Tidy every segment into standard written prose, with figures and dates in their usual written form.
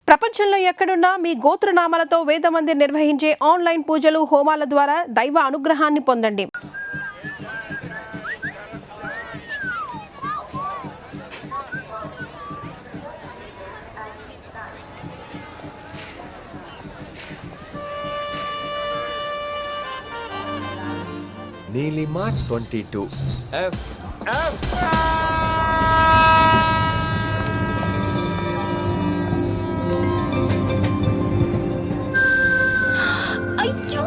ప్రపంచంలో ఎక్కడున్నా మీ గోత్రనామాలతో వేదమందిర్ నిర్వహించే ఆన్లైన్ పూజలు హోమాల ద్వారా దైవ అనుగ్రహాన్ని పొందండి. నీలిమా 22 F అయ్యో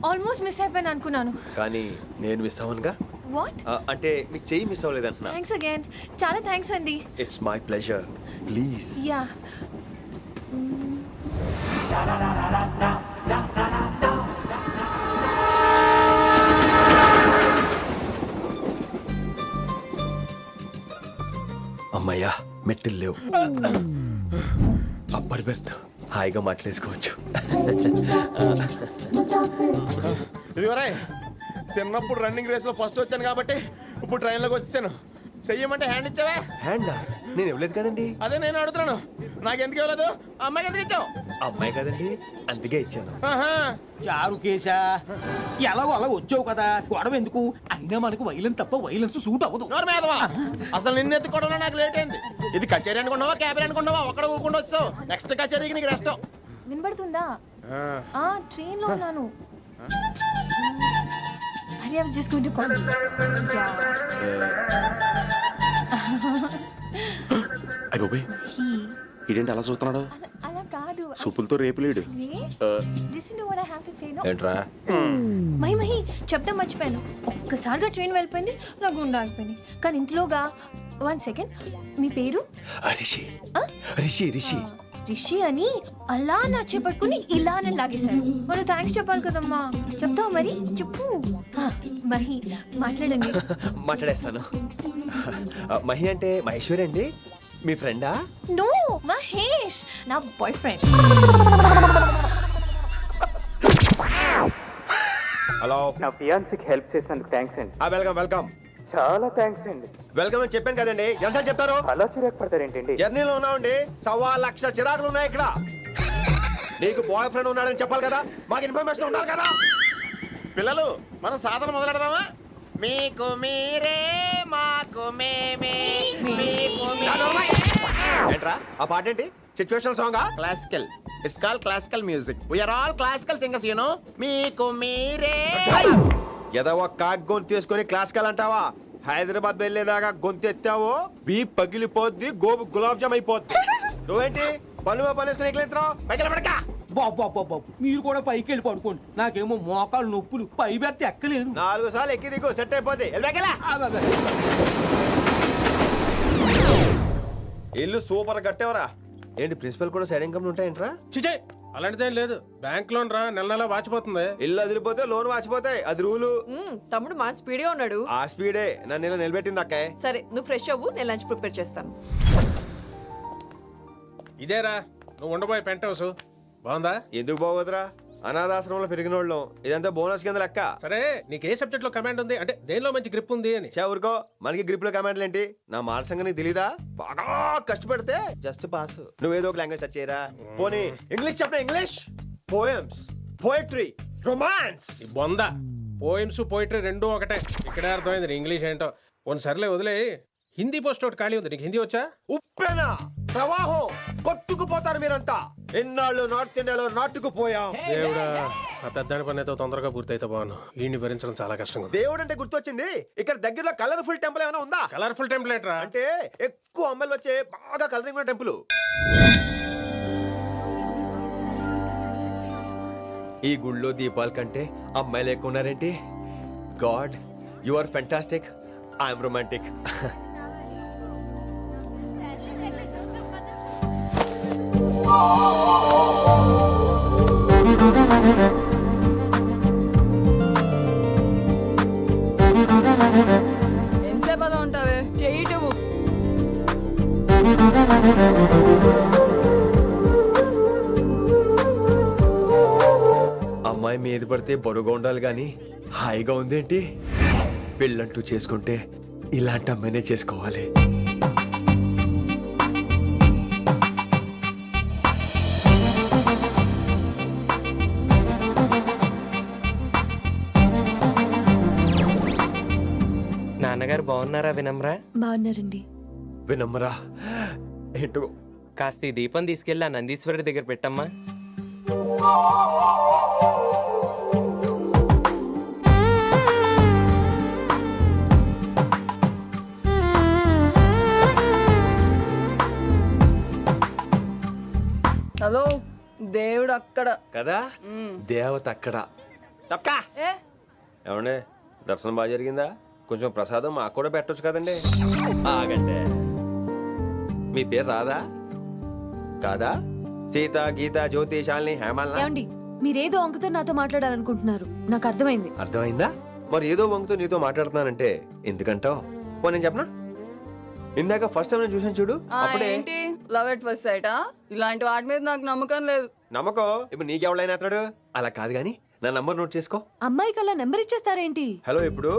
ఆల్మోస్ట్ మిస్ అయిపోయాను అనుకున్నాను. కానీ నేను మిస్ అవ్వనుగా. వాట్? అంటే మీకు చెయ్యి మిస్ అవ్వలేదంటున్నా. Thanks again. చాలా థ్యాంక్స్ అండి. It's my pleasure. Please. Yeah. అమ్మయ్యా మెట్టులు లేవు. అప్పటి బెర్త్ హాయిగా మాట్లాడేసుకోవచ్చు. ఇదిగోరే, చిన్నప్పుడు రన్నింగ్ రేస్ లో ఫస్ట్ వచ్చాను కాబట్టి ఇప్పుడు ట్రైన్ లోకి వచ్చాను. చెయ్యమంటే హ్యాండ్ ఇచ్చావే. హ్యాండా? నేను ఇవ్వలేదు కదండి. అదే నేను అడుగుతున్నాను, నాకెందుకు ఇవ్వలేదు? అమ్మాయికి ఎందుకు ఇచ్చావు? అమ్మాయి కదండి, అందుకే ఇచ్చాను. చారు కేశా, ఎలాగో అలా వచ్చావు కదా, గొడవ ఎందుకు? అయినా మనకు వైలెన్స్ తప్ప వైలెన్స్ సూట్ అవ్వదు. అసలు నిన్ను ఎత్తుకోవడం నాకు లేట్ అయింది. ఇది కచేరీ అనుకున్నావా, క్యాబిన్ అనుకున్నావా? ఒక్కడ ఊకుండా వచ్చావు. నెక్స్ట్ కచేరీకి నీకు రెస్ట్. వినబడుతుందా? ట్రైన్ లో ఉన్నాను. I was just going to call you. ఇదేంటి అలా చూస్తున్నాడు? అలా కాదు. సూపులతో రేపులేడు. Listen to what I have to say, no? ఏంట్రా? మహి చెప్తా మర్చిపోయాను. ఒక్కసారిగా ట్రైన్ వెళ్ళిపోయింది, నా గుండె ఆగిపోయింది. కానీ ఇంట్లోగా 1 సెకండ్. మీ పేరు? రిషి. రిషి రిషి రిషి అని అలా నా చేపట్టుకుని ఇలా నన్ను లాగేశారు. మనం థ్యాంక్స్ చెప్పాలి కదమ్మా. చెప్తావు మరి? చెప్పు. మహి మాట్లాడండి. మాట్లాడేస్తాను. మహి అంటే మహేశ్వరి అండి, మీ ఫ్రెండా? నో, మహేష్ నా బాయ్ ఫ్రెండ్. హలో. నా ఫియాన్సీకి హెల్ప్ చేసినందుకు థ్యాంక్స్ అండి. Welcome welcome. చాలా థ్యాంక్స్ అండి. వెల్కమ్ అని చెప్పాను కదండి, ఎంత చెప్తారు? అలా చిరాకు పడతారేంటండి? జర్నీలో ఉన్నామండి, 1,00,000 చిరాకులు ఉన్నాయి ఇక్కడ. నీకు బాయ్ ఫ్రెండ్ ఉన్నాడని చెప్పాలి కదా, మాకు ఇన్ఫర్మేషన్ ఉండాలి కదా. పిల్లలు, మనం సాధన మొదలెడదామా? మీకు మీరే, మాకు మేమే, మీకు ఏంట్రా ఆ పాట ఏంటి? సిచ్యువేషన్ సాంగా? Classical. It's call classical music. We are all classical singers, you know. మీకు మీరే. ఏదో ఒక కాక్ గొంతు తీసుకొని క్లాసికల్ అంటావా? హైదరాబాద్ వెళ్ళేదాకా గొంతు ఎత్తావో బీ పగిలిపోద్ది, గోబు గులాబ్ జామ్ అయిపోద్ది. నువ్వేంటి పనులు పనిస్తున్నావు? ఎట్లెత్తున్నావు? పైకి పడక. బాబు మీరు కూడా పైకి వెళ్ళి పడుకోండి. నాకేమో మోకాలు నొప్పులు, పై బెర్త్ ఎక్కలేను. 4 సార్లు ఎక్కి దిగు, సెట్ అయిపోద్ది. ఇల్లు సూపర్ కట్టేవరా. ఏంటి ప్రిన్సిపల్ కూడా సైడ్ ఇన్కమ్ ఉంటాయంట్రా? చిచే అలాంటిదేం లేదు. బ్యాంక్ లోన్ రా, నెల నెల వాచిపోతుంది. ఇల్లు అదిరిపోతే లోన్ వాచిపోతాయి, అది రూలు. తమ్ముడు మా స్పీడ్గా ఉన్నాడు. ఆ స్పీడే నన్ను ఇలా నిలబెట్టింది అక్కాయ్. సరే నువ్వు ఫ్రెష్ అవ్వు, నేను లంచ్ ప్రిపేర్ చేస్తాను. ఇదేరా నువ్వు ఉండబోయే పెంట్ హౌస్. బాగుందా? ఎందుకు బాగోదురా, అనాథాశ్రమంలో పెరిగిన వాళ్ళం. ఇదంతా బోనస్ కింద లెక్క. సరే నీకు ఏ సబ్జెక్ట్ లో కమాండ్ ఉంది, అంటే దేనిలో మంచి గ్రిప్ ఉంది అని. ఊరుకో, మనకి గ్రిప్ లో కమాండ్లు ఏంటి? నా మాట సంగతి నీకు తెలీదా? బాగా కష్టపడితే జస్ట్ పాస్. నువ్వేదో ఒక లాంగ్వేజ్ సెర్చ్ చేయరా. పోనీ ఇంగ్లీష్ చెప్పిన ఇంగ్లీష్, పోయమ్స్, పోయట్రీ, రొమాన్స్. బొంద పోయిమ్స్ పోయిటరీ రెండూ ఒకటే. ఇక్కడే అర్థమైంది ఇంగ్లీష్ ఏంటో. కొన్ని సర్లే వదిలే. హిందీ పోస్ట్ ఒకటి ఖాళీ ఉంది, నీకు హిందీ వచ్చా? ఉప్పెన ప్రవాహం కొట్టుకుపోతారు మీరంతా. ఎన్నాళ్ళు నార్త్ ఇండియాలో నాటుకుపోయాం. దేవుడా, ఆ పెద్దాని పని అయితే తొందరగా పూర్తయితే బాగున్నాను. వీడిని భరించడం చాలా కష్టంగా ఉంది. దేవుడు అంటే గుర్తొచ్చింది, ఇక్కడ దగ్గరలో కలర్ఫుల్ టెంపుల్ ఏమైనా ఉందా? కలర్ఫుల్ టెంపుల్ ఏంట్రా? అంటే ఎక్కువ అమ్మాయిలు వచ్చే బాగా కలరింగ్ ఉన్న టెంపుల్. ఈ గుళ్ళో దీపాల కంటే అమ్మాయిలు ఎక్కువ ఉన్నారేంటి? God, you are fantastic. I'm romantic. ఎంతసేపు అలా ఉంటావే చెయ్యటవు. అమ్మాయి మీద పడితే బరువుగా ఉండాలి గాని హాయిగా ఉందేంటి? పెళ్ళంటూ చేసుకుంటే ఇలాంటి అమ్మాయినే చేసుకోవాలి. నాన్నగారు బాగున్నారా వినమ్రా? బాగున్నారండి. వినమ్రా ఏంటో కాస్త ఈ దీపం తీసుకెళ్ళి ఆ నందీశ్వరుడి దగ్గర పెట్టమ్మా. హలో, దేవుడు అక్కడ. కదా, దేవత అక్కడ. తప్పకా ఏ ఏమండే, దర్శనం బాగా జరిగిందా? కొంచెం ప్రసాదం మాకు కూడా పెట్టొచ్చు కదండి. ఆగండి, మీ పేరు రాదా? కాదా? సీత, గీత, జ్యోతి, శాలిని, హేమల్. ఏమండి, మీరేదో అంకుతో నాతో మాట్లాడాలనుకుంటున్నారు, నాకు అర్థమైంది. అర్థమైందా? మరి ఏదో వంగుతో నీతో మాట్లాడుతున్నానంటే ఎందుకంటావు? పో నేను చెప్పనా? ఇందాక ఫస్ట్ టైం నేను చూసాను చూడు, అప్పుడే. ఏంటి లవ్ ఎట్ ఫస్ట్ సైటా? ఇలాంటి వాటి మీద నాకు నమ్మకం లేదు. నమ్మకం ఇప్పుడు నీకెవడైనా అతడు? అలా కాదు గాని నా నంబర్ నోట్ చేసుకో. అమ్మాయికి అలా నెంబర్ ఇచ్చేస్తారేంటి? హలో, ఇప్పుడు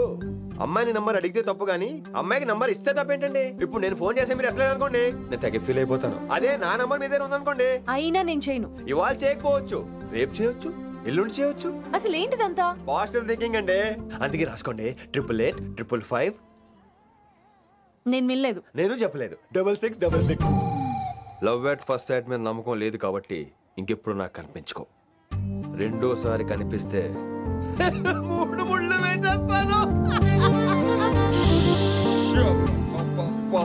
అమ్మాయిని నంబర్ అడిగితే తప్పు గానీ అమ్మాయికి నంబర్ ఇస్తే తప్పేంటండి? ఇప్పుడు నేను ఫోన్ చేస్తే మీరు ఎట్లేదు అనుకోండి, నేను తెగ ఫీల్ అయిపోతాను. అదే నా నంబర్ మీ దగ్గర ఉందనుకోండి, అయినా నేను చేయను. ఇవాళ చేయకపోవచ్చు, రేపు చేయొచ్చు, ఎల్లుండి చేయొచ్చు. అసలు ఏంటిదంతా? పాజిటివ్ థింకింగ్ అండి. అందుకే రాసుకోండి 888 నేను వినలేదు. నేను చెప్పలేదు 6666. లవ్ ఎట్ ఫస్ట్ సైట్ మీద నమ్మకం లేదు కాబట్టి ఇంకెప్పుడు నాకు కనిపించుకో. రెండోసారి కనిపిస్తే 3 ముళ్ళు వేసేస్తాను. అబ్బబ్బా.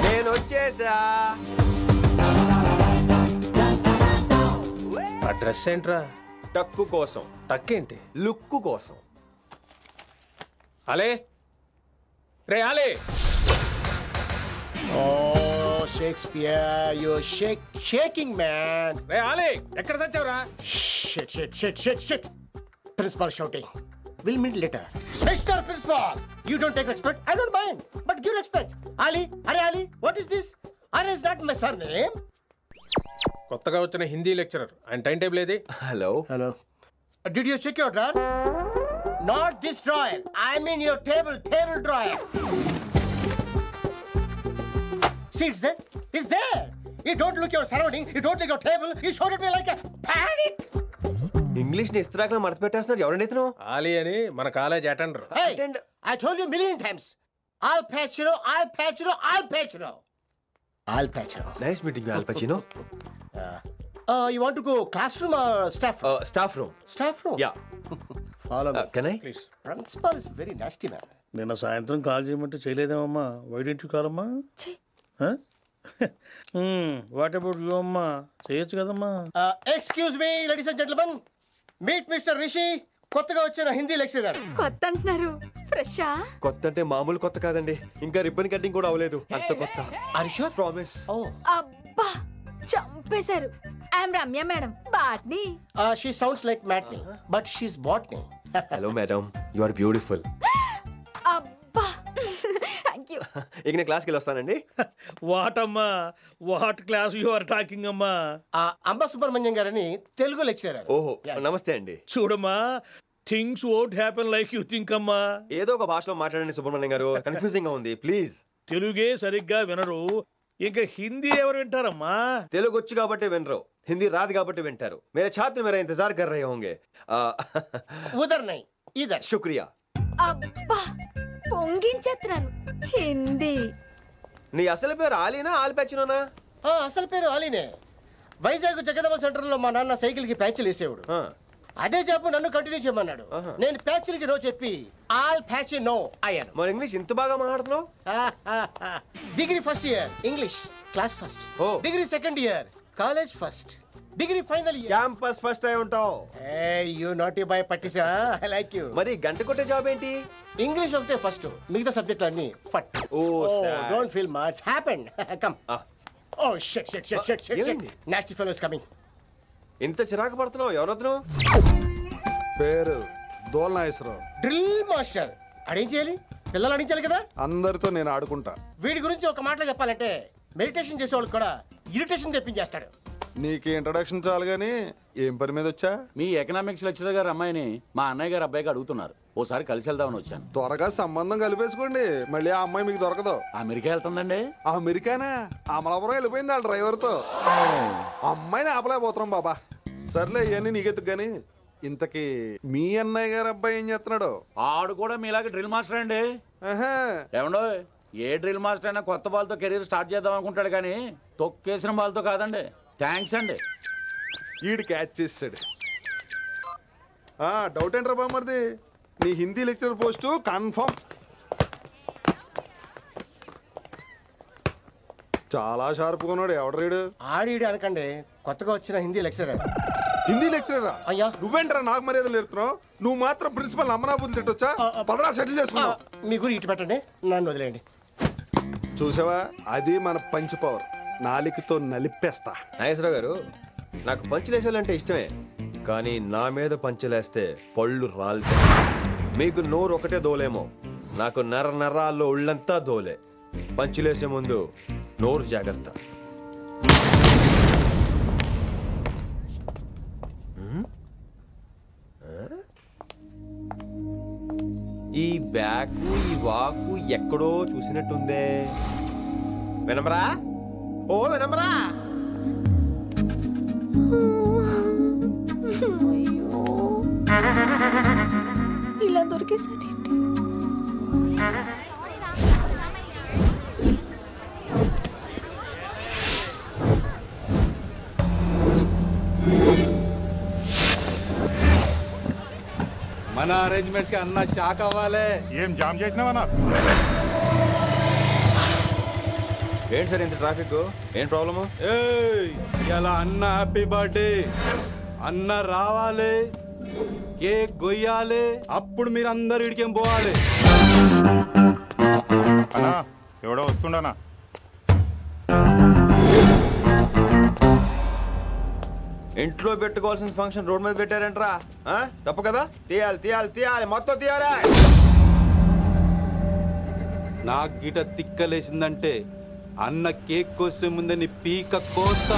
నేను వచ్చేసా. ఆ డ్రెస్ ఏంట్రా? టక్కు కోసం, టక్కేంటి? లుక్కు కోసం. అలే రే ఆలే. Oh, Shakespeare, you're shaking, man. రే ఆలే, ఎక్కడ చచ్చావురా? Shit. Principal shouting. We'll meet later. Mr. Principal, you don't take respect. I don't mind, but give respect. Ali, Ali, what is this? Are is that my surname? కొత్తగా వచ్చిన Hindi lecturer, ఆయన time table ఏది? Hello. Did you check your drawer? Not this drawer. I mean your table drawer. See, it's there. You don't look your surrounding. You don't look your table. You showed at me like a panic. English ని ఇస్త్రాకులో మడత పెట్టేస్తున్నాడు. ఎవరండి ఇతను? ఆలీ అని మన college attender. Hey, I told you a million times. I'll patch you. Nice meeting all పచినో. You want to go classroom or staff room? Staff room. Staff room? Yeah. Follow me. Can I? Please. Principal is very nasty man. నిన్న సాయంత్రం call చేయమంటే చేయలేదేమమ్మా? వైడెంట్ కాలమ్మా? What about you అమ్మా? చేయొచ్చు కదమ్మా. Excuse me, ladies and gentlemen. Meet Mr. Rishi. కొత్తగా వచ్చిన Hindi lecturer. కొత్త అంటున్నారు, ఫ్రెషా? కొత్త అంటే మామూలు కొత్త కాదండి, ఇంకా రిబ్బన్ కటింగ్ కూడా అవ్వలేదు, అంత కొత్త. Are you sure? Promise. Oh. అబ్బా, చంపేశారు. I'm Ramya madam, botany. She sounds like Matney, but she's botany. Hello madam, you are beautiful. అబ్బా, థ్యాంక్ యూ. ఇక నేను క్లాస్కి వెళ్ళి వస్తానండి. వాట్ అమ్మా? What class you are talking అమ్మా? అంబ సుబ్రహ్మణ్యం గారని తెలుగు లెక్చరర్. ఓహో, నమస్తే అండి. చూడమ్మా, things won't happen like you think అమ్మా. ఏదో ఒక భాషలో మాట్లాడండి సుబ్రహ్మణ్యం గారు, కన్ఫ్యూజింగ్ గా ఉంది, ప్లీజ్. తెలుగే సరిగ్గా వినరు, ఇంకా హిందీ ఎవరు వింటారమ్మా? తెలుగు వచ్చు కాబట్టి వినరు, హిందీ రాదు కాబట్టి వింటారు. मेरे छात्र मेरा इंतजार कर रहे होंगे. ఉదర్ నై ఇదర్. शुक्रिया. అబ్బా, పొంగించేస్తున్నాను హిందీ. నీ అసలు పేరు ఆలీనా ఆలిపచ్చినోనా? అసలు పేరు అలీనే. వైజాగ్ జగదమ్మ సెంటర్ లో మా నాన్న సైకిల్ కి ప్యాచ్లు వేసేవాడు. అదే జాబ్ నన్ను కంటిన్యూ చేయమన్నాడు. నేను ప్యాచ్లకి నో చెప్పి ఆల్ ప్యాచ్ నో అయ్యాను. మరి ఇంగ్లీష్ ఇంత బాగా మాట్లాడుతున్నావు? Degree first year English class first. Degree second year college first. Degree final year campus first అయి ఉంటావు. యూ నాటీ బాయ్ పట్టిసా. I like you. మరి గంట కొట్టే జాబ్ ఏంటి? ఇంగ్లీష్ ఒకటే ఫస్ట్, మిగతా సబ్జెక్ట్ అన్ని ఫట్. Don't feel much happened. Come. Oh shit shit shit shit shit. Nasty fellows coming. ఇంత చిరాకు పడుతున్నావు? ఎవరొద్దు? పేరు దోల్నాగేశ్వరరావు. Drill master. అడేం చేయాలి? పిల్లలు అడించాలి కదా. అందరితో నేను ఆడుకుంటా. వీడి గురించి ఒక మాటలో చెప్పాలంటే మెడిటేషన్ చేసేవాళ్ళు కూడా ఇరిటేషన్ తెప్పించేస్తాడు. నీకు ఇంట్రడక్షన్ చాలు గానీ ఏం పని మీద వచ్చా? మీ ఎకనామిక్స్ లెక్చరర్ గారు అమ్మాయిని మా అన్నయ్య గారు అబ్బాయికి అడుగుతున్నారు. ఓసారి కలిసి వెళ్దామని వచ్చాను. త్వరగా సంబంధం కలిపేసుకోండి, మళ్ళీ ఆ అమ్మాయి మీకు దొరకదు. అమెరికా వెళ్తుందండి. అమెరికానా? అమలాపురం వెళ్ళిపోయింది వాళ్ళ డ్రైవర్ తో. అమ్మాయిని ఆపలేకపోతున్నాం బాబా. సర్లే ఇవన్నీ నీకెత్తుకు గాని ఇంతకీ మీ అన్నయ్య గారు అబ్బాయి ఏం చేస్తున్నాడు? ఆడు కూడా మీలాగే డ్రిల్ మాస్టర్ అండి. ఏమండో ఏ డ్రిల్ మాస్టర్ అయినా కొత్త బాల్తో కెరీర్ స్టార్ట్ చేద్దాం అనుకుంటాడు కానీ తొక్కేసిన బాల్తో కాదండి. థ్యాంక్స్ అండి. ఈడు క్యాచ్ చేసాడు. డౌట్ ఏంట్రా బామ్మర్ది? నీ హిందీ లెక్చరర్ పోస్టు కన్ఫర్మ్. చాలా షార్ప్ ఉన్నాడు. ఎవడ్రీడు? ఆడీడు అనకండి, కొత్తగా వచ్చిన హిందీ లెక్చరర్. హిందీ లెక్చరరా? అయ్యా నువ్వేంట్రా నాకు మర్యాదలు నేర్పుతున్నావు? నువ్వు మాత్రం ప్రిన్సిపల్ అమ్మనాబుద్ధి తిట్టొచ్చా? పదరా సెటిల్ చేసుకున్నావు. మీ గురి ఇటు పెట్టండి, నన్ను వదిలేయండి. చూసావా, అది మన పంచ్ పవర్. నాలికతో నలిపేస్తా. నాగేశ్వరరావు గారు, నాకు పంచులేసాలంటే ఇష్టమే, కానీ నా మీద పంచులేస్తే పళ్ళు రాలుతాయి. మీకు నోరు ఒకటే దోలేమో, నాకు నర నరాల్లో ఒళ్ళంతా దోలే. పంచులేసే ముందు నోరు జాగ్రత్త. ఈ బ్యాకు ఈ వాకు ఎక్కడో చూసినట్టుందే. వినమరా? ఓ వినమరా? ఇలా దొరికేసాడేంటి? మన అరేంజ్మెంట్స్ కి అన్న షాక్ అవ్వాలి. ఏం జామ్ చేసినావన్నా? ఏంటి సార్ ఇంత ట్రాఫిక్? ఏం ప్రాబ్లము? ఇలా అన్న హ్యాపీ బర్త్డే. అన్న రావాలి, కేక్ గొయ్యాలి, అప్పుడు మీరు అందరు ఇడికేం పోవాలి. అన్నా ఎవడో వస్తుండనా? ఇంట్లో పెట్టుకోవాల్సిన ఫంక్షన్ రోడ్ మీద పెట్టారంట్రా. తప్పు కదా? తీయాలి తీయాలి తీయాలి, మొత్తం తీయాలి. నాకు గిట తిక్కలేసిందంటే అన్న కేక్ కోసే ముందే నీ పీక కోస్తా.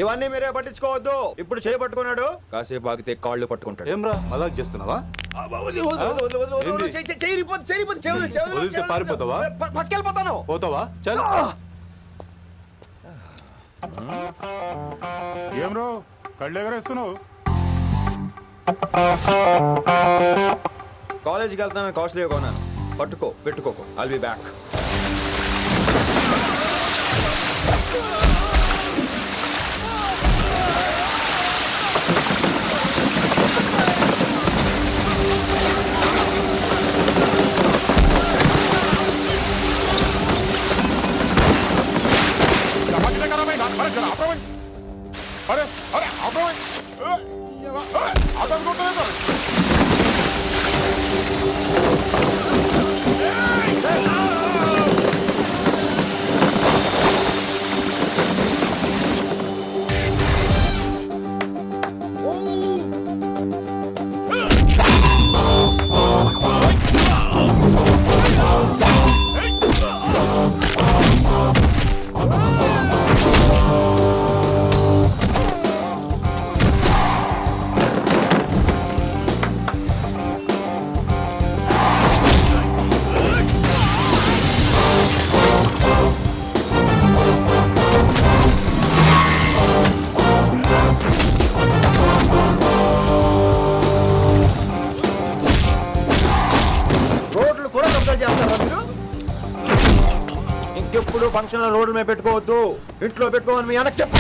ఇవన్నీ మీరే పట్టించుకోవద్దు. ఇప్పుడు చేయి పట్టుకున్నాడు, కాసేపు ఆగితే కాళ్ళు పట్టుకుంటాడు. ఏమ్రా మజాక్ చేస్తున్నావా? పారిపోతావా? పక్కెళ్ళిపోతాను. పోతావా? చల్. ఏం రో కళ్ళు ఎగరేస్తున్నావు? కాలేజీకి వెళ్తాను, కాస్ట్లీ కొన్నాను. పట్టుకో, పెట్టుకోకు. I'll be back. పిల్లలు రోడ్ల మీద పెట్టుకోవద్దు, ఇంట్లో పెట్టుకోమని మీ అన్నకు చెప్పు.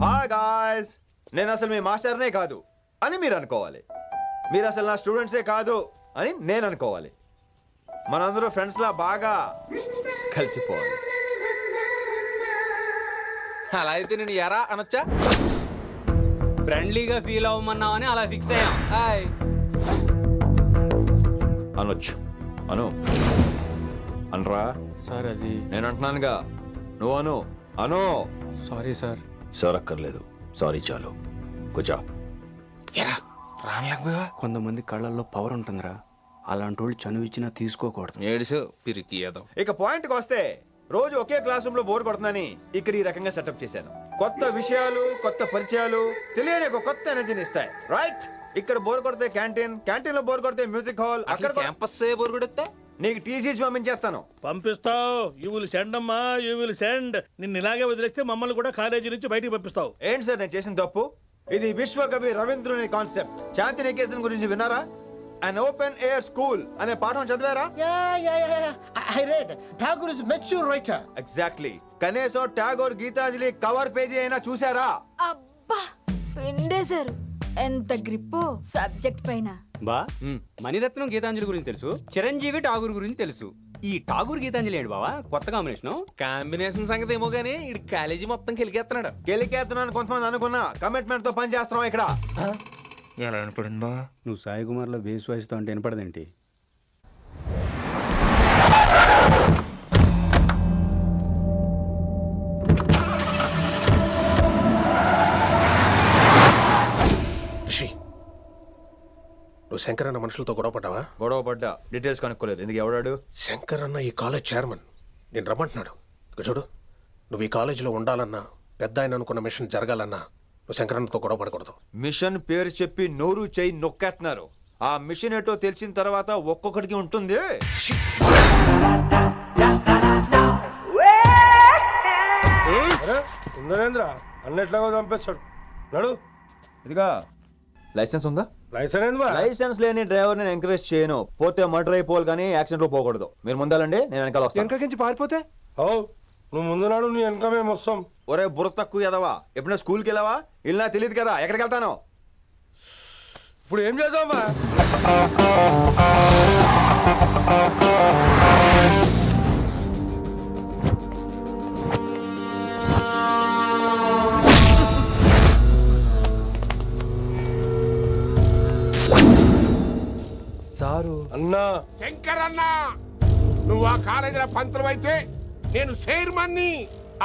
హాయ్ గాయ్స్, నేను అసలు మీ మాస్టర్నే కాదు అని మీరు అనుకోవాలి. మీరు అసలు నా స్టూడెంట్సే కాదు అని నేను అనుకోవాలి. మనందరూ ఫ్రెండ్స్ లా బాగా కలిసిపోవాలి. అలా అయితే నేను ఎరా అనొచ్చా? ఫ్రెండ్లీగా ఫీల్ అవ్వమన్నావని అలా ఫిక్స్ అయ్యాం. హాయ్ అనొచ్చు, అను అనరా సార్. అది నేను అంటున్నానుగా, నువ్వు అను. అను. Sorry sir. సార్ అక్కర్లేదు, సారీ చాలు. కూర్చో. కొంతమంది కళ్ళల్లో పవర్ ఉంటుందిరా, అలాంటి వాళ్ళు చనువు ఇచ్చినా తీసుకోకూడదు. ఏడుసు పిరికి ఏదో. ఇక పాయింట్కి వస్తే, రోజు ఒకే క్లాస్ రూమ్ లో బోర్ కొడుతుందని ఇక్కడ ఈ రకంగా సెటప్ చేశాను. కొత్త విషయాలు, కొత్త పరిచయాలు తెలియని ఒక కొత్త ఎనర్జీని ఇస్తాయి. రైట్? ఇక్కడ బోర్ కొడితే క్యాంటీన్, క్యాంటీన్ లో బోర్ కొడితే మ్యూజిక్ హాల్, అక్కడ క్యాంపస్ బోర్ కొడితే నీకు టీసీస్ పంపించేస్తాను. పంపిస్తావు. యూ విల్ సెండ్ అమ్మా, యూ విల్ సెండ్. నిన్ను ఇలాగే వదిలేస్తే మమ్మల్ని కూడా కాలేజీ నుంచి బయటికి పంపిస్తావు. ఏంటి సార్ నేను చేసిన తప్పు? ఇది విశ్వకవి రవీంద్రుని కాన్సెప్ట్. శాంతి నికేతన్ గురించి విన్నారా? అన్ ఓపెన్ ఎయిర్ స్కూల్ అనే పాఠం చదివారా? I read. Tagore is a mature writer. Exactly. కనీసం టాగోర్ గీతాంజలి కవర్ పేజీ అయినా చూసారా? అబ్బా పిండేశారు. ఎంత గ్రిప్పు సబ్జెక్ట్ పైన. బా మణిరత్నం గీతాంజలి గురించి తెలుసు, చిరంజీవి ఠాగూర్ గురించి తెలుసు. ఈ ఠాగూర్ గీతాంజలి ఏంటి బావా కొత్త కాంబినేషన్ సంగతి ఏమో గానీ ఈ కాలేజీ మొత్తం కెలికేస్తున్నాడు. గెలికేస్తున్నాను కొంతమంది అనుకున్నా, కమిట్మెంట్ తో పని చేస్తున్నాం ఇక్కడ. ఎలా వినపడింది బా? నువ్వు సాయి కుమార్ లో బేస్ వాయిస్ తో అంటే వినపడదేంటి? నువ్వు శంకర్ అన్న మనుషులతో గొడవ పడ్డావా? గొడవ పడ్డా, డీటెయిల్స్ కనుక్కోలేదు. ఎందుకు? ఎవడాడు? శంకర్ అన్న ఈ కాలేజ్ చైర్మన్, నేను రమ్మంటున్నాడు. ఇక చూడు, నువ్వు ఈ కాలేజీలో ఉండాలన్నా, పెద్ద ఆయన అనుకున్న మిషన్ జరగాలన్నా నువ్వు శంకర్ అన్నతో గొడవ పడకూడదు. మిషన్ పేరు చెప్పి నోరు చేయి నొక్కేస్తున్నారు. ఆ మిషన్ ఏటో తెలిసిన తర్వాత ఒక్కొక్కడికి ఉంటుంది. నరేంద్ర అన్నెట్లాగో చంపేస్తాడు. నడు. ఇదిగా లైసెన్స్ ఉందా? లైసెన్స్ లేని డ్రైవర్ నేను ఎంకరేజ్ చేయను. పోతే మర్డర్ అయిపోవాలి కానీ యాక్సిడెంట్ లో పోకూడదు. మీరు ముందాలండి, నేను వెనకాల వస్తాను. వెనకకించి పారిపోతే నువ్వు ముందు నాడు నీ వెనక మేము వస్తాం. ఒరే బుర్ర తక్కువ ఎదవా, ఎప్పుడైనా స్కూల్కి వెళ్ళావా? ఇలా తెలియదు కదా ఎక్కడికి వెళ్తాను. ఇప్పుడు ఏం చేద్దామా? సారు అన్నా. శంకర్ అన్న, నువ్వు ఆ కాలేజీలో పంతులు అయితే నేను చైర్మన్ని.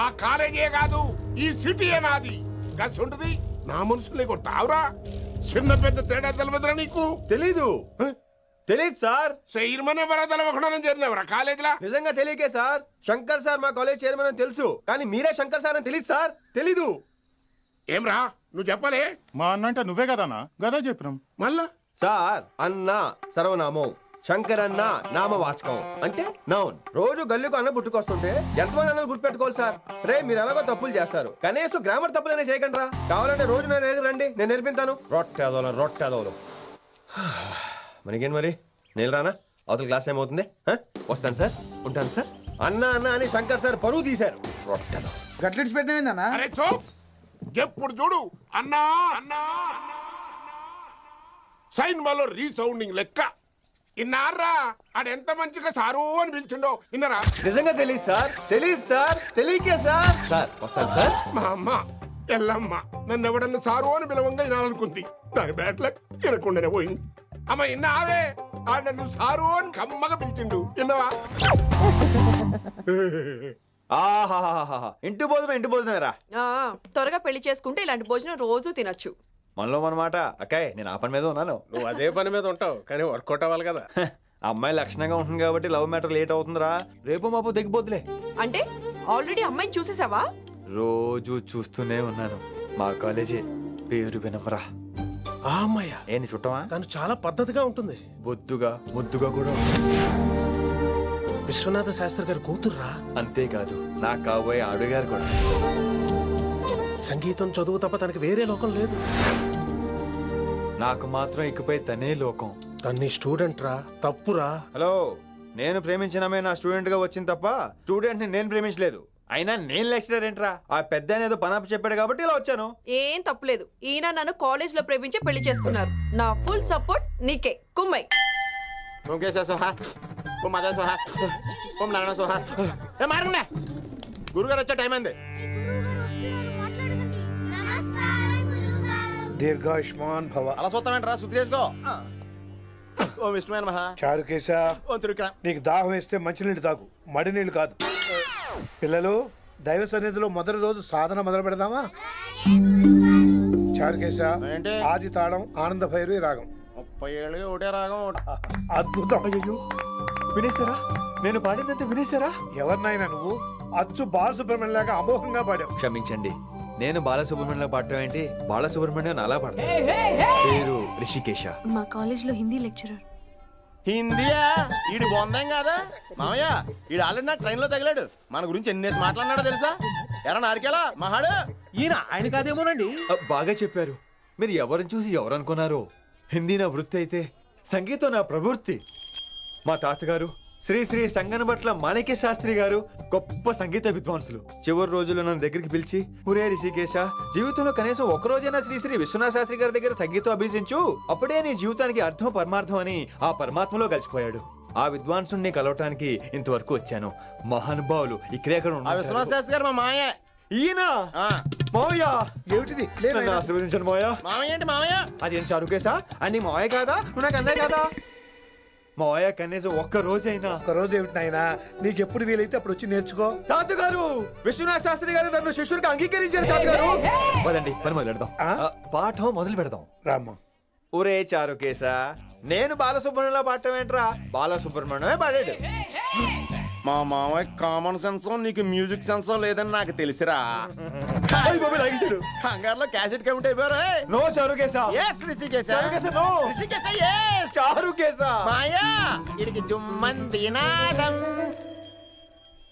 ఆ కాలేజీ కాదు, ఈ సిటీయే నాది. గస్ ఉంటుంది నా మనుషుల్ని కొడతావురా? చిన్న పెద్ద తేడా తెలియదురా నీకు? తెలీదు. తెలీదు సార్. చైర్మన్ ఎవరో తెలవకుండా చేరినవరా కాలేజీలో? నిజంగా తెలియకే సార్. శంకర్ సార్ మా కాలేజ్ చైర్మన్ అని తెలుసు, కానీ మీరే శంకర్ సార్ అని తెలియదు సార్. తెలీదు. ఏమ్రా నువ్వు చెప్పలే? మా అన్న అంటే నువ్వే కదన్నా, గదా చెప్పినాం. మళ్ళా సార్ అన్న సర్వనామం, శంకర్ అన్న నామవాచకం అంటే నౌన్. రోజు గల్లీకు అన్న పుట్టుకొస్తుంటే ఎంతమంది అన్నలు గుర్తుపెట్టుకోవాలి సార్? రే మీరు ఎలాగో తప్పులు చేస్తారు, కనీసం గ్రామర్ తప్పులైనా చేయకండి రా. కావాలంటే రోజు నా దగ్గర రండి, నేను నేర్పిస్తాను. రొట్టెదోలు. మనకేంటి మరి? నేను రానా? అవతల క్లాస్ టైం అవుతుంది. వస్తాను సార్, ఉంటాను సార్. అన్న అన్న అని శంకర్ సార్ పరువు తీశారు. రొట్టెదో గట్లెట్స్ పెట్టినా అరే చో, ఎప్పుడు చూడు అన్నా అన్నా సైన్మాలో రీసౌండింగ్ లెక్క. ఇన్నారా ఆడెంత మంచిగా సారు అని పిలిచిండో ఇన్నరా? నిజంగా తెలియదు సార్. తెలియకే సార్. సార్ వస్తాను సార్. మా అమ్మ ఎల్లమ్మ నన్ను ఎవడన్నా సారు అని పిలవంగా వినాలనుకుంది. దాని బ్యాట్లక్ వినకుండానే పోయింది. అమ్మ ఇన్నావే, ఆడ నన్ను సారు అని కమ్మగా పిలిచిండు. విన్నవా? ఆహాహాహా, ఇంటి భోజనం రా. త్వరగా పెళ్లి చేసుకుంటే ఇలాంటి భోజనం రోజు తినొచ్చు. మనలో మనమాట. అక్కాయ్ నేను ఆ పని మీద ఉన్నాను. నువ్వు అదే పని మీద ఉంటావు, కానీ వర్కౌట్ అవ్వాలి కదా. అమ్మాయి లక్షణంగా ఉంటుంది కాబట్టి లవ్ మ్యాటర్ లేట్ అవుతుందిరా. రేపు మాపు దిగిపోతులే. అంటే ఆల్రెడీ అమ్మాయిని చూసేసావా? రోజు చూస్తూనే ఉన్నాను. మా కాలేజీ పేరు వినమరా. ఆ అమ్మాయ ఏంటి చుట్టమా? తను చాలా పద్ధతిగా ఉంటుంది, బొద్దుగా ముద్దుగా కూడా. విశ్వనాథ శాస్త్రి గారి కూతుర్రా. అంతేకాదు నా కాబోయే ఆడుగారు కూడా. సంగీతం చదువు తప్ప తనకి వేరే లోకం లేదు. నాకు మాత్రం ఇకపై తనే లోకం. తన్ని స్టూడెంట్ రా, తప్పురా. హలో, నేను ప్రేమించినమే నా స్టూడెంట్ గా వచ్చింది తప్ప స్టూడెంట్ ని నేను ప్రేమించలేదు. అయినా నేను లెక్చరర్ ఏంట్రా, ఆ పెద్ద ఏదో పనాపు చెప్పాడు కాబట్టి ఇలా వచ్చాను. ఏం తప్పులేదు, ఈయన నన్ను కాలేజ్ లో ప్రేమించి పెళ్లి చేసుకున్నారు. నా ఫుల్ సపోర్ట్ నీకే. కుమ్మై. గురుగారు వచ్చే టైం అయింది. దీర్ఘాయుష్మాన్ భవ. అలా చూస్తామంటారా? శుద్ధి చేసుకో. ఓ విష్ణుమైన మహా. చారుకేశ, నీకు దాహం వేస్తే మంచినీళ్ళు తాగు, మడి నీళ్ళు కాదు. పిల్లలు, దైవ సన్నిధిలో మొదటి రోజు సాధన మొదలు పెడదామా? చారుకేశ, ఆది తాళం ఆనంద భైరవి రాగం. 30 ఏళ్ళుగా ఒకటే రాగం. అద్భుతం. అయ్యో వినేశారా? నేను పాడినంత వినేశారా? ఎవరినైనా నువ్వు అచ్చు బాలసుబ్రహ్మణ్యం లాగా అమోఘంగా పాడావు. క్షమించండి, నేను బాలసుబ్రహ్మణ్యంలో పాడటం ఏంటి, బాలసుబ్రహ్మణ్యం అలా పాడతాను. పేరు రిషికేశ. మా కాలేజ్ లో హిందీ లెక్చరర్. హిందీయా? ఈడు బొందేం కాదా మామయ్య? ఈడు ఆల్రెడీ నా ట్రైన్ లో తగిలాడు. మన గురించి ఎన్నేసి మాట్లాడినాడో తెలుసా? ఎరా నారికేలా మహాడు. ఈయన ఆయన కాదేమోనండి. బాగా చెప్పారు. మీరు ఎవరిని చూసి ఎవరు అనుకున్నారు? హిందీ నా వృత్తి అయితే సంగీతం నా ప్రవృత్తి. మా తాతగారు శ్రీ శ్రీ సంగనబట్ల మాణిక్య శాస్త్రి గారు గొప్ప సంగీత విద్వాంసులు. చివరి రోజుల్లో నన్ను దగ్గరికి పిలిచి, ఒరే రిషికేశ, జీవితంలో కనీసం ఒక్కరోజైనా శ్రీ శ్రీ విశ్వనాథ శాస్త్రి గారి దగ్గర సంగీతం అభ్యసించు, అప్పుడే నీ జీవితానికి అర్థం పరమార్థం అని ఆ పరమాత్మలో కలిసిపోయాడు. ఆ విద్వాంసుని కలవటానికి ఇంతవరకు వచ్చాను. మహానుభావులు ఇక్కడే విశ్వనాథ శాస్త్రి గారు మా మాయ. ఈయన మావయ్య. ఏమిటిది? నన్ను ఆశీర్వదించండి మావయ్య. మామయ్య ఏంటి మామయ్య? అదేం చారుకేశా? అని మావయ్య కాదా? నువ్వు నాకు అన్నయ్య కాదా? మావయ్య కనీసం ఒక్క రోజైనా. ఒక్క రోజు ఏమిటి నాయనా, నీకు ఎప్పుడు వీలైతే అప్పుడు వచ్చి నేర్చుకో. తాతగారు, విశ్వనాథ శాస్త్రి గారు నన్ను శిష్యుడికి అంగీకరించారు. తాతగారు పదండి, పని మొదలు పెడదాం. పాఠం మొదలు పెడదాం. రామ్మ. ఒరే చారుకేశ, నేను బాలసుబ్రహ్మణ్యంలో పాడటం ఏంట్రా, బాలసుబ్రహ్మణ్యమే పాడాడు. మా మామయ్య కామన్ సెన్స్, నీకు మ్యూజిక్ సెన్స్ లేదని నాకు తెలిసిరా. కంగారులో క్యాసెట్ కమిట్ అయిపోయారు. No Charukesha. yes Rishikesha. No Rishikesha. yes Charukesha. మాయా ఇడికి జుమ్మంది నాదం.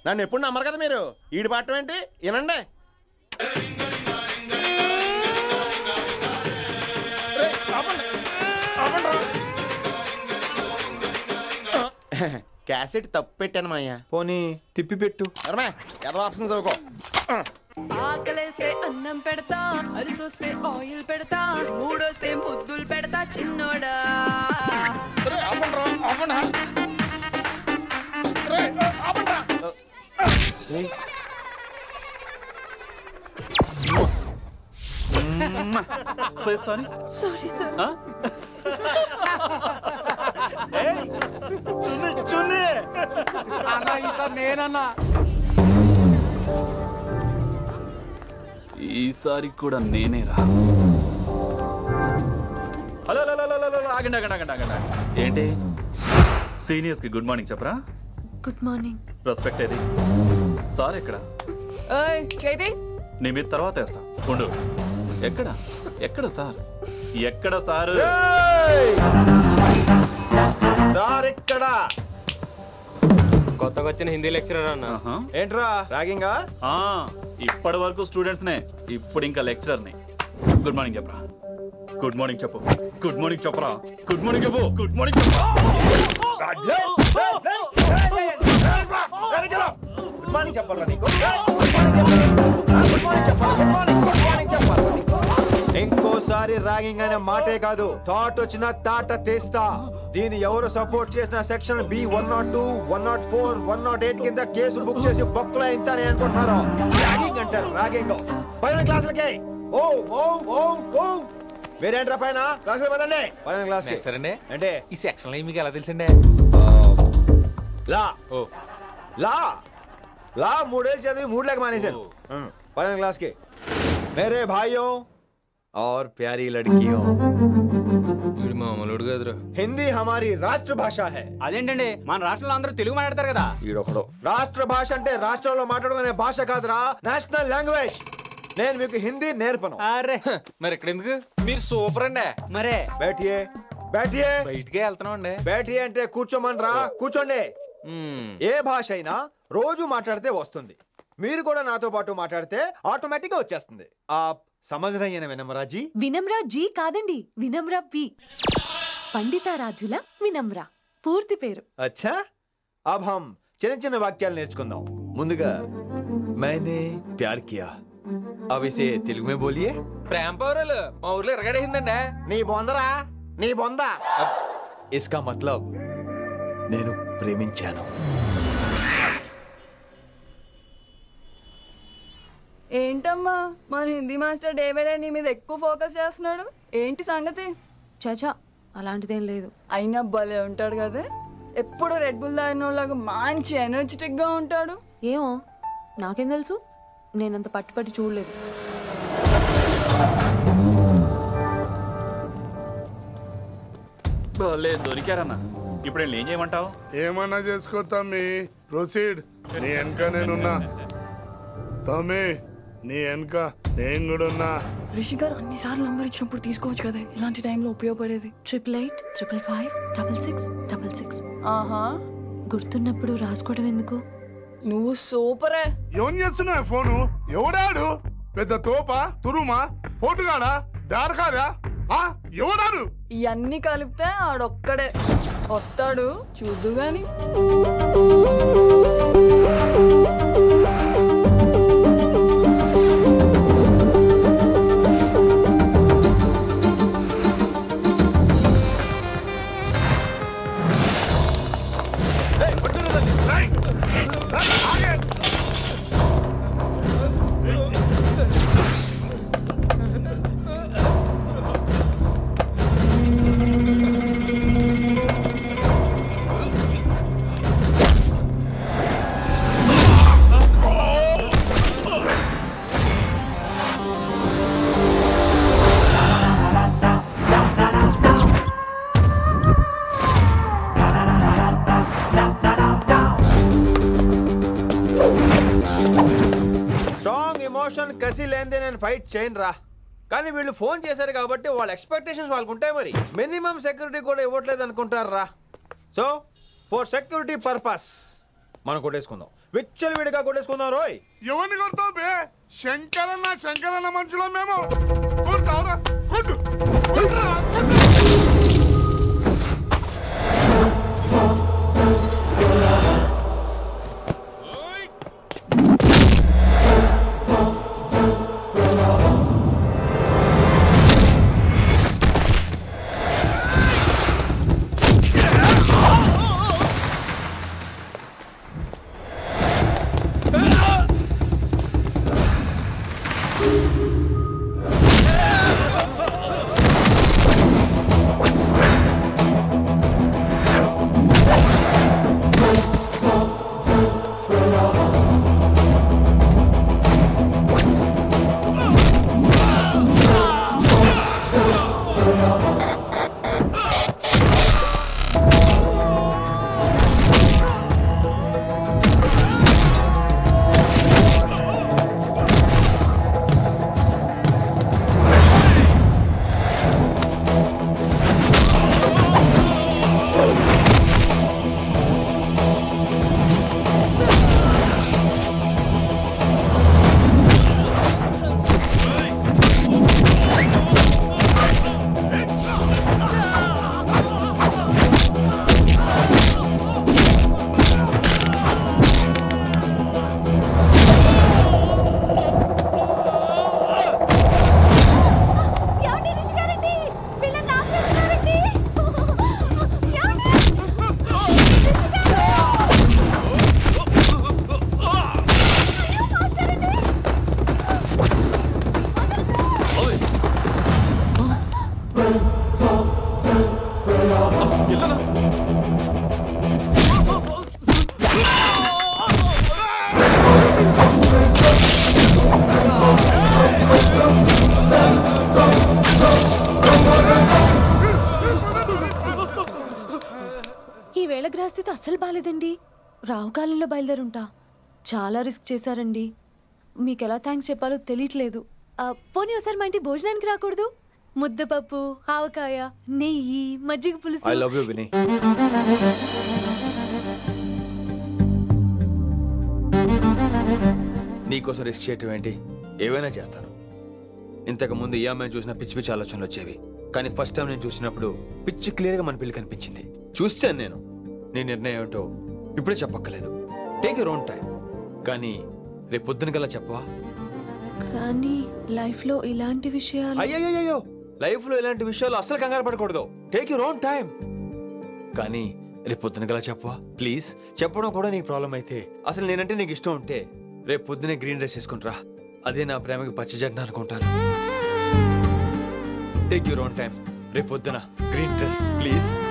నన్ను ఎప్పుడు నమ్మరు కదా మీరు. ఈడి పాడటం ఏంటి వినండి. క్యాసెట్ తప్పు పెట్టాను మాయ్యా. పోనీ తిప్పి పెట్టు. ఏదో ఆప్షన్ చదువుకో. ఆకలేస్తే అన్నం పెడతా, అరిసొస్తే ఆయిల్ పెడతా, మూడోస్తే ముద్దులు పెడతా చిన్నోడా. Sorry sir. నేనన్నా ఈసారి కూడా నేనేరా. హలో ఆగండి ఆగండి ఆగండి ఆగండి. ఏంటి సీనియర్స్ కి గుడ్ మార్నింగ్ చెప్పరా? Good morning. రెస్పెక్ట్ ఏది? సార్ ఎక్కడ? చేతి నీ మీద తర్వాత వేస్తా ఉండు. ఎక్కడ ఎక్కడ సార్? ఎక్కడ సార్? ఎక్కడ? కొత్తగా వచ్చిన హిందీ లెక్చరర్ అన్న. ఏంట్రా ర్యాగింగా? ఇప్పటి వరకు స్టూడెంట్స్ నే, ఇప్పుడు ఇంకా లెక్చరర్ ని. గుడ్ మార్నింగ్ చెప్పరా. గుడ్ మార్నింగ్ చెప్పు. గుడ్ మార్నింగ్ చెప్పరా. గుడ్ మార్నింగ్ చెప్పు. గుడ్ మార్నింగ్ చెప్పు. గుడ్ మార్నింగ్ చెప్పాలా నీకు? ఇంకోసారి ర్యాగింగ్ అనే మాటే కాదు, థాట్ వచ్చిన తాట తీస్తా. దీన్ని ఎవరు సపోర్ట్ చేసిన సెక్షన్ బి 102, 104, 108 కింద కేసు బుక్ చేసి బొక్కలో ఇంతనే అనుకుంటున్నారు. ర్యాగింగ్ అంటారు ర్యాగింగ్. పైన క్లాసులకి ఓ ఓ ఓ ఓ మీరేంట్రా పైన క్లాసులు పదండి. పైన క్లాస్ అంటే ఈ సెక్షన్ మీకు ఎలా తెలుసండి? లా లా లా 3 ఏళ్ళు చదివి 3 లేక మానేశాను. పైన క్లాస్ కి मेरे भाइयों और प्यारी लड़कियों, మామూలుడు కదరా. హిందీ हमारी రాష్ట్ర భాష है. అదేంటండి, మన రాష్ట్రంలో అందరూ తెలుగు మాట్లాడతారు కదా. రాష్ట్ర భాష అంటే రాష్ట్రంలో మాట్లాడుకునే భాష కాదురా, నేషనల్ లాంగ్వేజ్. నేను మీకు హిందీ నేర్పను. అరే మరి ఇక్కడ ఎందుకు? మీరు సూపర్ అండి. మరే బైఠియే బైఠియే. బయటికే వెళ్తున్నాం అండి. బైఠియే అంటే కూర్చోమనరా, కూర్చోండి. ఏ భాష అయినా రోజు మాట్లాడితే వస్తుంది. మీరు కూడా నాతో పాటు మాట్లాడితే ఆటోమేటిక్ గా వచ్చేస్తుంది. సమझ रही है विनम्रा जी? వినమ్రా జీ కాదండి, వినమ్రా వి. పండితారాధ్యుల వినమ్ర పూర్తి పేరు. అచ్చా, अब हम చిన్న చిన్న వాక్యాలు నేర్చుకుందాం. ముందుగా मैंने प्यार किया. अब इसे తెలుగు में बोलिए. ప్రేమ పౌరులు మా ఊర్లో ఎరగడేసిందండి. నీ బొందరా నీ బొంద. इसका मतलब నేను ప్రేమించాను. ఏంటమ్మా మన Hindi master day by day నీ మీద ఎక్కువ ఫోకస్ చేస్తున్నాడు. ఏంటి సంగతి? చాచా అలాంటిదేం లేదు. అయినా భలే ఉంటాడు కదా, ఎప్పుడు రెడ్ బుల్ తాగినోళ్ళగా మంచి ఎనర్జెటిక్ గా ఉంటాడు. ఏమో నాకేం తెలుసు, నేనంత పట్టి చూడలేదు. దొరికారన్నా. ఇప్పుడు ఏం చేయమంటావు? ఏమన్నా చేసుకో తమ్మి, ప్రొసీడ్. నీ వెనక నేనున్నా తమ్మి, నీ వెనక నేను కూడా ఉన్నా. రిషి గారు అన్నిసార్లు నంబర్ ఇచ్చినప్పుడు తీసుకోవచ్చు కదా, ఇలాంటి టైంలో ఉపయోగపడేది. 8885556666. ఆహా, గుర్తున్నప్పుడు రాసుకోవడం ఎందుకు? నువ్వు సూపరే. ఏం చేస్తున్నావు ఫోను? ఎవడాడు? పెద్ద తోపా, తురుమా, పోటుగాడా, దారకారా? ఎవడాడు? ఇవన్నీ కలిపితే ఆడొక్కడే వస్తాడు, చూద్దు గాని. కసి లేదే నేను ఫైట్ చేయను రా. కానీ వీళ్ళు ఫోన్ చేశారు కాబట్టి వాళ్ళ ఎక్స్పెక్టేషన్స్ వాళ్ళకు ఉంటాయి. మరి మినిమం సెక్యూరిటీ కూడా ఇవ్వట్లేదు అనుకుంటారు రా. సో ఫర్ సెక్యూరిటీ పర్పస్ మనం కొట్టేసుకుందాం, విచ్చలు విడిగా కొట్టేసుకుందాం. రోయ్ ఎవరిని కొడతావు బే? శంకరన్న మనుషులో మేము. కొడతావురా, కొట్టు. గ్రహస్థితి అస్సలు బాలేదండి. రావుకాలంలో బయలుదేరుంటా. చాలా రిస్క్ చేశారండి. మీకు ఎలా థ్యాంక్స్ చెప్పాలో తెలియట్లేదు. పోనీ ఒకసారి మా ఇంటి భోజనానికి రాకూడదు? ముద్దపప్పు, ఆవకాయ, నెయ్యి, మజ్జిగ పులుసు. ఐ లవ్ యు విని. నీకోసం రిస్క్ చేయటం ఏంటి? ఏవైనా చేస్తాను. ఇంతకు ముందు ఈ అమ్మాయిని చూసిన పిచ్చి పిచ్చి ఆలోచనలు వచ్చేవి, కానీ ఫస్ట్ టైం నేను చూసినప్పుడు పిచ్చి క్లియర్ గా మన పిల్లి కనిపించింది. చూశాను నేను. నీ నిర్ణయం ఏంటో ఇప్పుడే చెప్పక్కర్లేదు. Take your own time. కానీ రేపు పొద్దున కల్లా చెప్పవా? కానీ లైఫ్ లో ఇలాంటి విషయాలు అయ్యో, లైఫ్ లో ఇలాంటి విషయాలు అసలు కంగారు పడకూడదు. Take your own time. కానీ రేపు పొద్దున కల్లా చెప్పవా ప్లీజ్? చెప్పడం కూడా నీకు ప్రాబ్లం అయితే, అసలు నేనంటే నీకు ఇష్టం ఉంటే రేపు పొద్దునే గ్రీన్ డ్రెస్ వేసుకుంటారా. అదే నా ప్రేమకి పచ్చ జెండా అనుకుంటాను. Take your own time. రేపు పొద్దున గ్రీన్ డ్రెస్ ప్లీజ్.